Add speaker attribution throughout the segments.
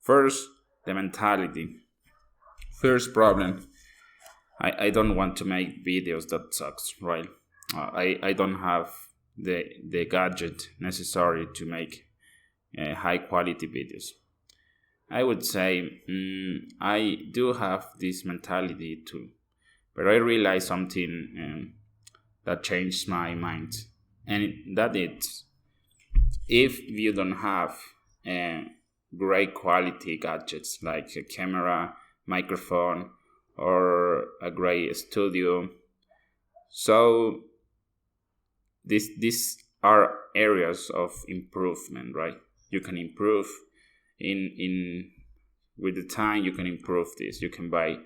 Speaker 1: First, the mentality. First problem, I don't want to make videos that sucks, right? I don't have the gadget necessary to make high quality videos. I would say I do have this mentality too, but I realized something that changed my mind, and that it's if you don't have uh, great quality gadgets like a camera, microphone, or a great studio, so these are areas of improvement, right? You can improve in with the time. You can improve this. You can buy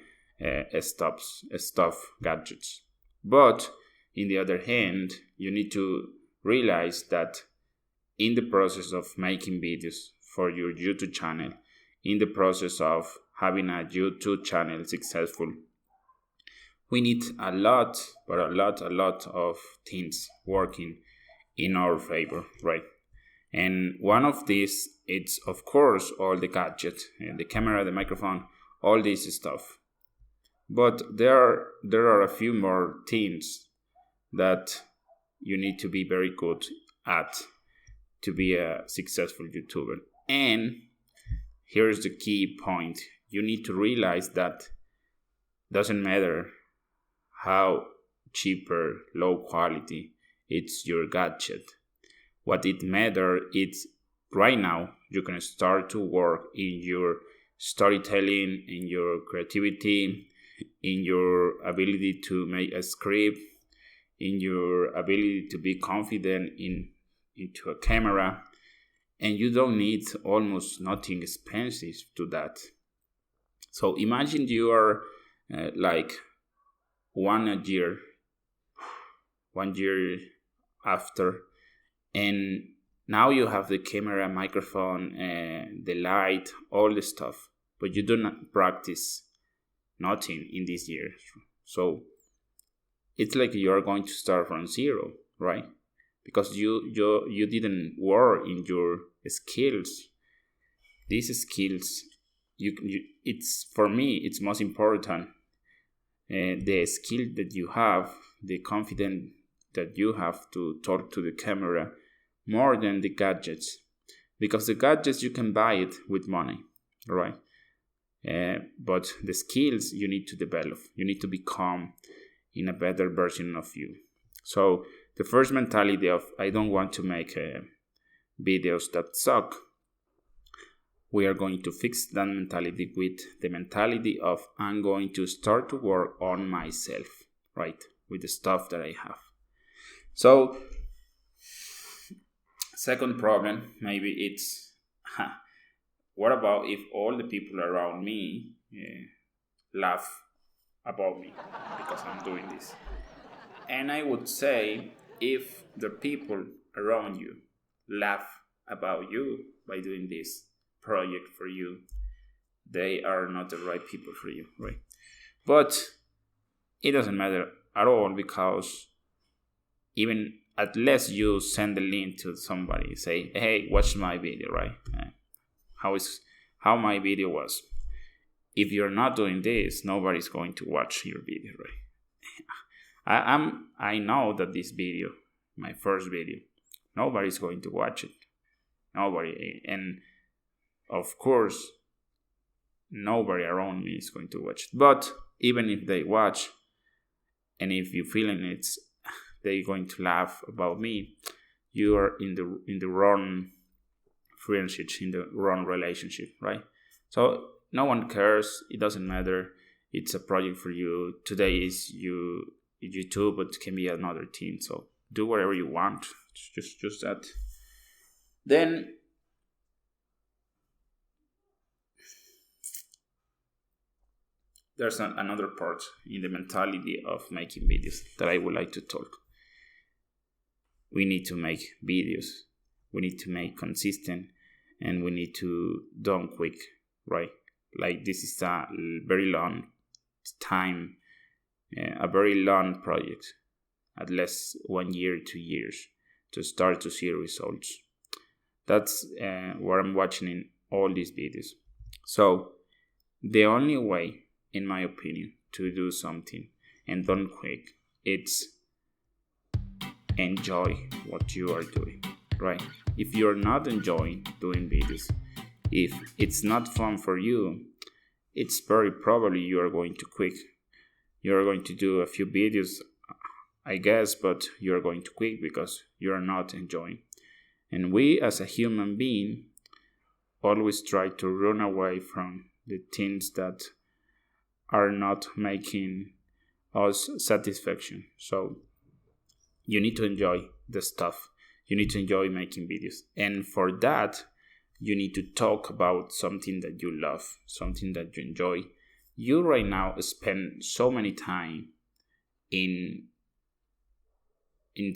Speaker 1: stuff gadgets, but in the other hand, you need to realize that in the process of making videos for your YouTube channel, in the process of having a YouTube channel successful, we need a lot, but a lot of things working in our favor, right? And one of these, it's of course all the gadgets, the camera, the microphone, all this stuff. But there are a few more things that you need to be very good at to be a successful YouTuber. And here's the key point: you need to realize that doesn't matter how cheaper, low quality it's your gadget. What it matters is right now you can start to work in your storytelling, in your creativity, in your ability to make a script, in your ability to be confident into a camera, and you don't need almost nothing expensive to that. So imagine you are like one year after, and now you have the camera, microphone, the light, all the stuff, but you do not practice nothing in this year. So it's like you are going to start from zero, right? Because you didn't work in your skills. These skills, it's for me, it's most important. The skill that you have, the confidence that you have to talk to the camera, more than the gadgets, because the gadgets you can buy it with money, right? But the skills you need to develop, you need to become in a better version of you. So the first mentality of I don't want to make videos that suck, we are going to fix that mentality with the mentality of I'm going to start to work on myself, right? With the stuff that I have. So second problem, maybe it's what about if all the people around me laugh about me because I'm doing this? And I would say if the people around you laugh about you by doing this project for you, they are not the right people for you, right? But it doesn't matter at all, because even unless you send the link to somebody, say, hey, watch my video, right? How my video was. If you're not doing this, nobody's going to watch your video, right? I know that this video, my first video, nobody's going to watch it. Nobody. And of course, nobody around me is going to watch it. But even if they watch, and if you're feeling it's they're going to laugh about me, you are in the wrong friendship, in the wrong relationship, right? So no one cares. It doesn't matter. It's a project for you. Today is YouTube, but it can be another thing. So do whatever you want. It's just that. Then there's another part in the mentality of making videos that I would like to talk. We need to make videos. We need to make consistent, and we need to done quick, right? Like this is a very long time, a very long project, at least 1 year, 2 years to start to see results. That's what I'm watching in all these videos. So the only way, in my opinion, to do something and don't quit, it's enjoy what you are doing, right? If you're not enjoying doing videos, if it's not fun for you, it's very probably you are going to quit. You're going to do a few videos, I guess, but you're going to quit because you're not enjoying. And we as a human being always try to run away from the things that are not making us satisfaction. So you need to enjoy the stuff. You need to enjoy making videos. And for that, you need to talk about something that you love, something that you enjoy. You right now spend so many time in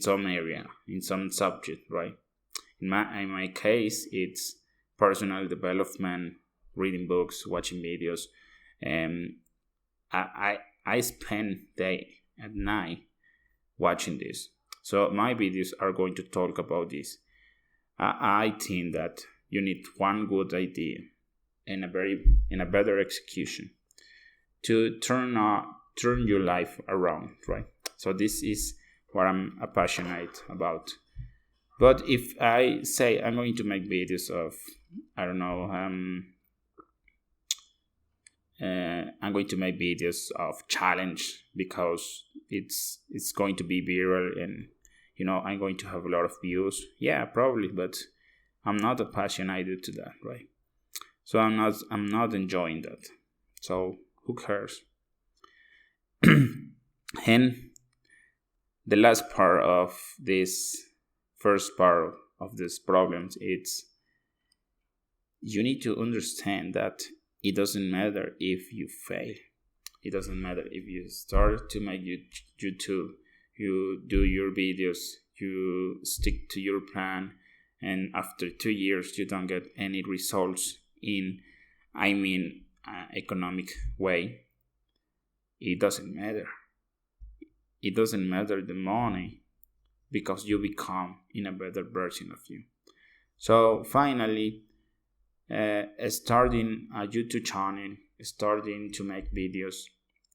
Speaker 1: some area, in some subject, right? In my case, it's personal development, reading books, watching videos. I spend day and night watching this. So my videos are going to talk about this. I think that you need one good idea and a better execution to turn your life around, right? So this is what I'm passionate about. But if I say I'm going to make videos of, I don't know, I'm going to make videos of challenge because it's going to be viral and I'm going to have a lot of views. Yeah, probably, but I'm not passionate to that, right? So I'm not enjoying that. So who cares? And the last part of this first part of these problems, it's you need to understand that it doesn't matter if you fail. It doesn't matter if you start to make YouTube, you do your videos, you stick to your plan, and after 2 years you don't get any results in, economic way. It doesn't matter. It doesn't matter the money because you become in a better version of you. So finally, starting a YouTube channel, starting to make videos,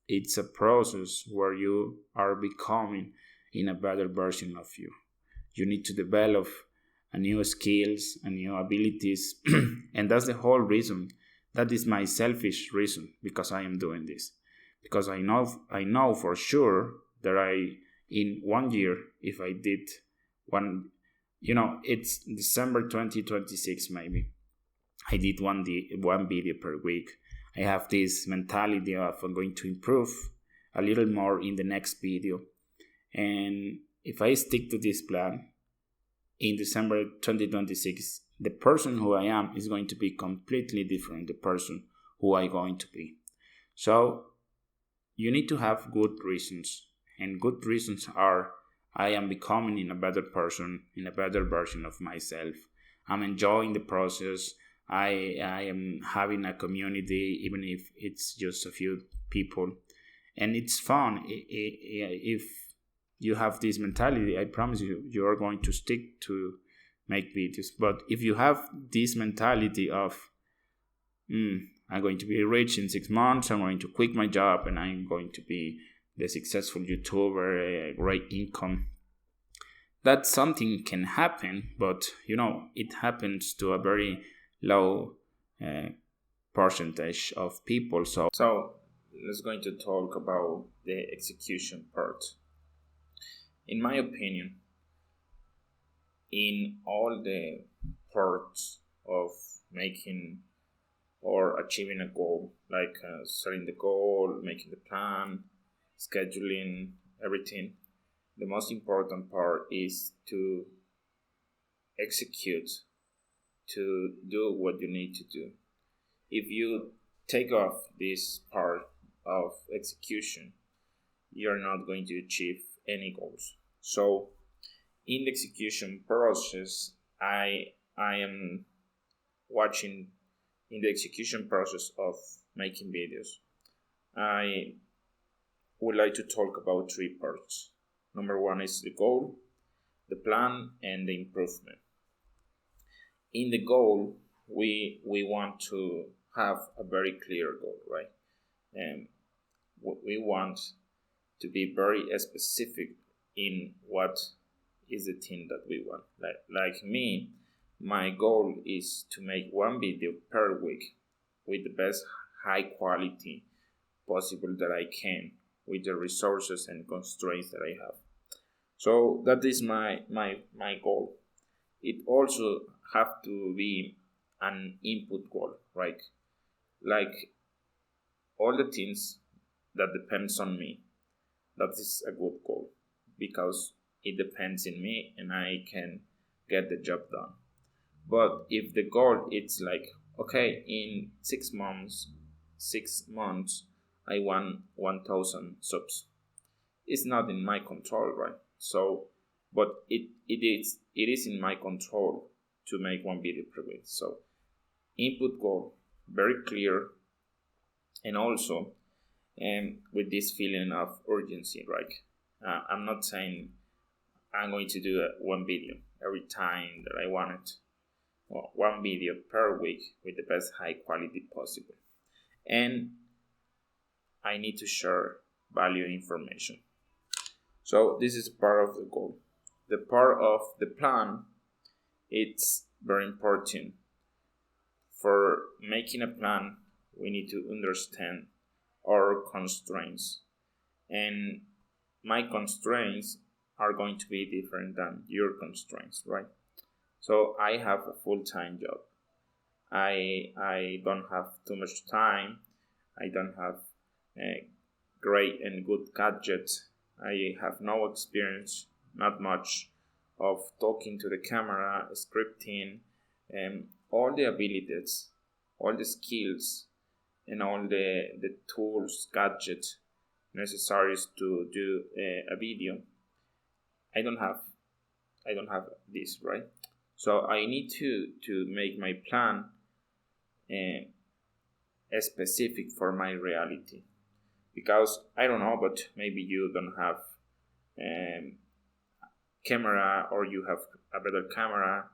Speaker 1: it's a process where you are becoming in a better version of you. You need to develop a new skills, a new abilities, and that's the whole reason. That is my selfish reason because I am doing this. Because I know for sure that in 1 year, if I did one, it's December 2026 maybe. I did one video per week. I have this mentality of I'm going to improve a little more in the next video. And if I stick to this plan, in December 2026, the person who I am is going to be completely different, the person who I'm going to be. So you need to have good reasons. And good reasons are I am becoming in a better person, in a better version of myself. I'm enjoying the process. I am having a community, even if it's just a few people. And it's fun. If you have this mentality, I promise you are going to stick to make videos. But if you have this mentality of, I'm going to be rich in 6 months, I'm going to quit my job, and I'm going to be the successful YouTuber, a great income, that something can happen, but it happens to a very low percentage of people. So let's going to talk about the execution part. In my opinion, in all the parts of making or achieving a goal, like setting the goal, making the plan, scheduling, everything, the most important part is to execute, to do what you need to do. If you take off this part of execution, you're not going to achieve any goals. So in the execution process, I am watching in the execution process of making videos. I would like to talk about 3 parts. Number 1 is the goal, the plan, and the improvement. In the goal, we want to have a very clear goal, right? And we want to be very specific in what is the thing that we want. Like me, my goal is to make one video per week with the best high quality possible that I can, with the resources and constraints that I have. So that is my goal. It also have to be an input goal, right? Like all the things that depends on me. That is a good goal because it depends in me and I can get the job done. But if the goal it's like, okay, in 6 months I want 1,000 subs, it's not in my control, right? So but it is in my control to make one video per week. So input goal, very clear, and also with this feeling of urgency, right? I'm not saying I'm going to do one video every time that I want it. Well, one video per week with the best high quality possible. And I need to share value information. So this is part of the goal. The part of the plan, it's very important. For making a plan, we need to understand our constraints. And my constraints are going to be different than your constraints, right? So I have a full-time job. I don't have too much time. I don't have great and good gadgets. I have no experience, not much, of talking to the camera, scripting, and all the abilities, all the skills, and all the tools, gadgets necessary to do a video. I don't have this, right? So I need to make my plan specific for my reality, because I don't know, but maybe you don't have camera, or you have a better camera,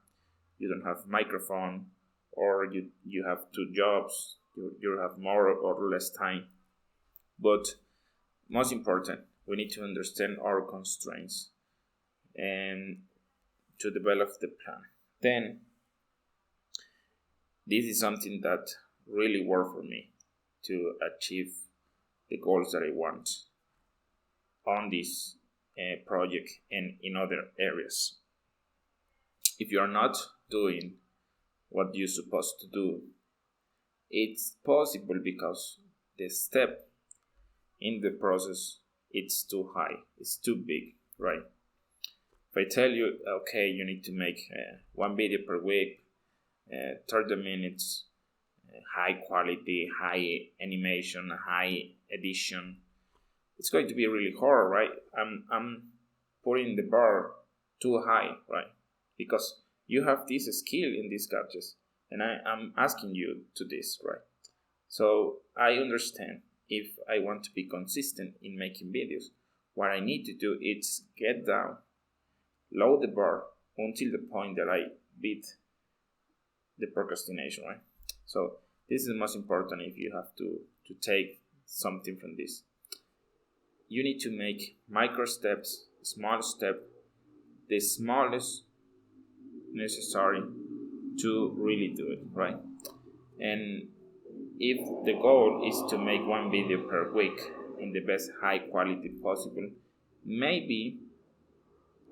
Speaker 1: you don't have microphone, or you have two jobs, you have more or less time. But most important, we need to understand our constraints and to develop the plan. Then this is something that really worked for me to achieve the goals that I want on this project and in other areas. If you are not doing what you're supposed to do, it's possible because the step in the process, it's too high, it's too big, right? If I tell you, okay, you need to make one video per week, 30 minutes, high quality, high animation, high edition, it's going to be really hard, right? I'm putting the bar too high, right? Because you have this skill in these gadgets, and I'm asking you to this, right? So I understand if I want to be consistent in making videos, what I need to do is get down, lower the bar until the point that I beat the procrastination, right? So this is the most important if you have to take something from this. You need to make micro steps, small step, the smallest necessary to really do it, right? And if the goal is to make one video per week in the best high quality possible, maybe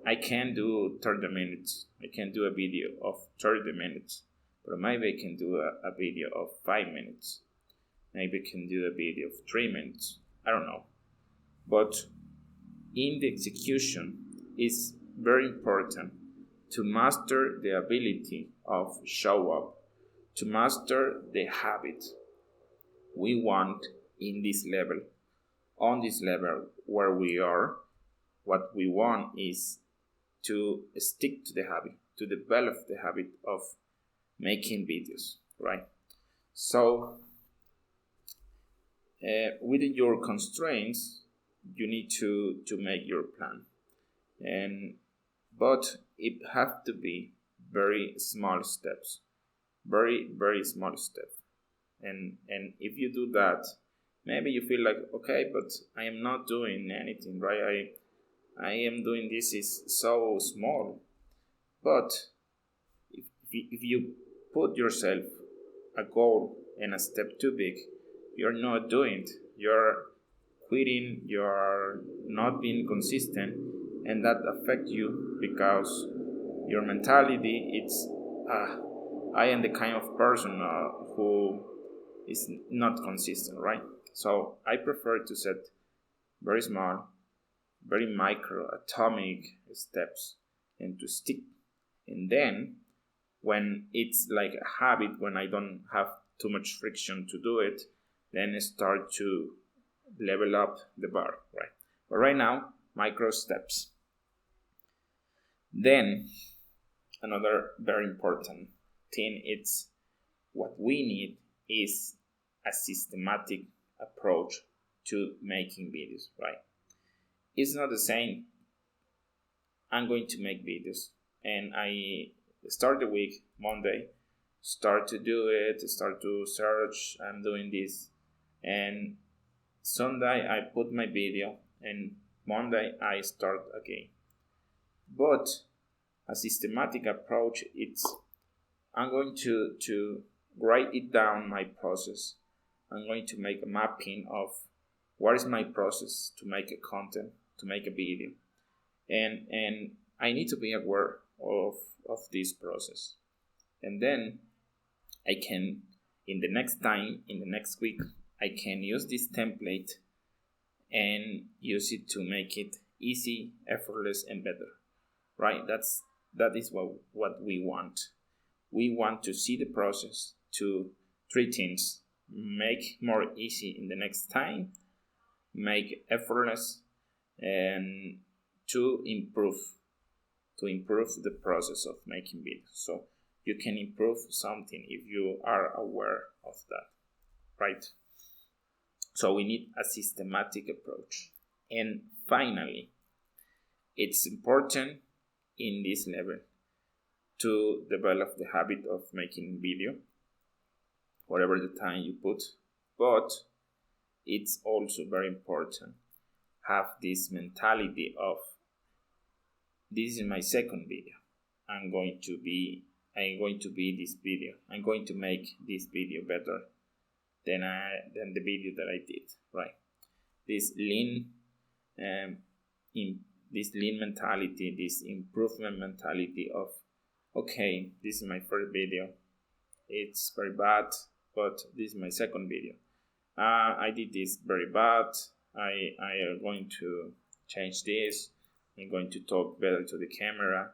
Speaker 1: I can do 30 minutes. I can do a video of 30 minutes, but maybe I can do a video of 5 minutes. Maybe I can do a video of 3 minutes. I don't know. But in the execution, it's very important to master the ability of show up, to master the habit we want in this level. On this level where we are, what we want is to stick to the habit, to develop the habit of making videos, right? So within your constraints, you need to make your plan, but it have to be very small steps, very small steps. And if you do that, maybe you feel like, okay, but I am not doing anything, right? I am doing this is so small. But if you put yourself a goal and a step too big, you're not doing it. You're quitting, you're not being consistent, and that affects you because your mentality it's I am the kind of person who is not consistent, right? So I prefer to set very small, very micro atomic steps and to stick. And then when it's like a habit, when I don't have too much friction to do it, then I start to level up the bar, right? But right now, micro steps. Then another very important thing is what we need is a systematic approach to making videos, right? It's not the same. I'm going to make videos and I start the week Monday, start to do it, start to search, I'm doing this, and Sunday I put my video and Monday I start again. But a systematic approach, it's I'm going to write it down my process. I'm going to make a mapping of what is my process to make a content, to make a video. And I need to be aware of this process. And then I can in the next week, I can use this template and use it to make it easy, effortless, and better. Right? That is what we want. We want to see the process to three things: make more easy in the next time, make effortless, and to improve the process of making videos. So you can improve something if you are aware of that, right? So we need a systematic approach. And finally, it's important in this level to develop the habit of making video, whatever the time you put. But it's also very important have this mentality of this is my second video. I'm going to be this video. I'm going to make this video better than the video that I did. Right? This lean this lean mentality, this improvement mentality of okay, this is my first video. It's very bad, but this is my second video. I did this very bad. I am going to change this. I'm going to talk better to the camera.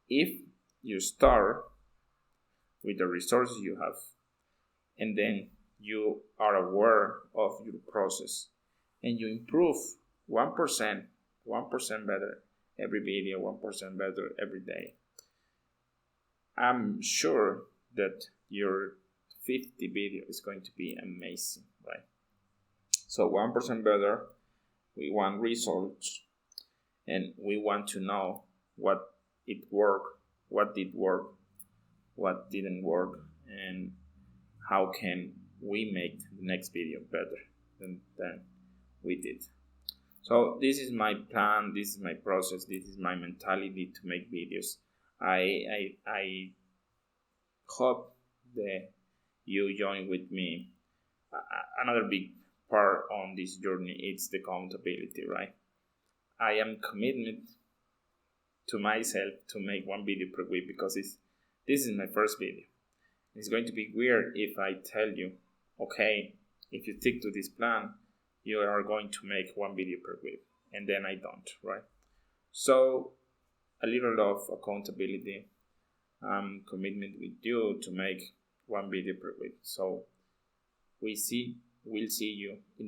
Speaker 1: If you start with the resources you have, and then you are aware of your process, and you improve 1% better every video, 1% better every day, I'm sure that your 50 video is going to be amazing, right? So 1% better, we want results, and we want to know what it worked, what did work, what didn't work, and how can we make the next video better than we did. So this is my plan, this is my process, this is my mentality to make videos. I hope that you join with me. Another big part on this journey is the accountability, right? I am committed to myself to make one video per week because this is my first video. It's going to be weird if I tell you, okay, if you stick to this plan, you are going to make one video per week, and then I don't, right? So a little of accountability, commitment with you to make one video per week. So we'll see you in